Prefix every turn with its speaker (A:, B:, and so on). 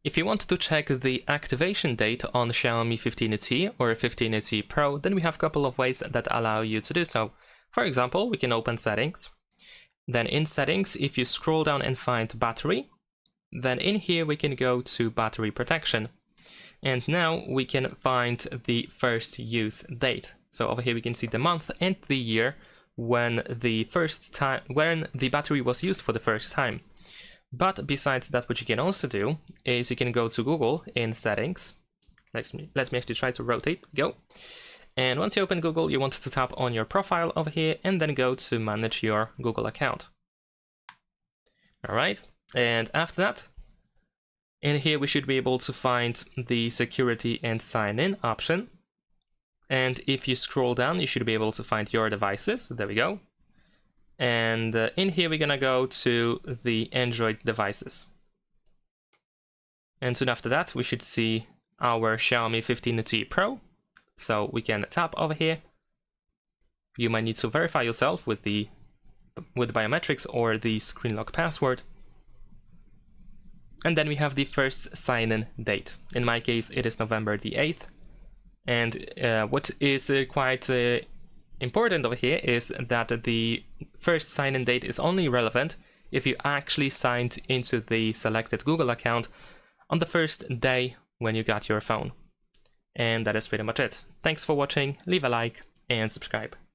A: If you want to check the activation date on Xiaomi 15T or 15T Pro, then we have a couple of ways that allow you to do so. For example, we can open settings. Then in settings, if you scroll down and find battery, then in here we can go to battery protection. And now we can find the first use date. So over here we can see the month and the year when the battery was used for the first time. But besides that, what you can also do is you can go to Google in settings. Let me actually try to rotate. Go. And once you open Google, you want to tap on your profile over here and then go to manage your Google account. All right. And after that, in here we should be able to find the security and sign in option. And if you scroll down, you should be able to find your devices. There we go. And in here, we're gonna go to the Android devices. And soon after that, we should see our Xiaomi 15T Pro. So we can tap over here. You might need to verify yourself with biometrics or the screen lock password. And then we have the first sign-in date. In my case, it is November the 8th. And what is quite important over here is that the first sign-in date is only relevant if you actually signed into the selected Google account on the first day when you got your phone. And that is pretty much it. Thanks for watching, leave a like and subscribe.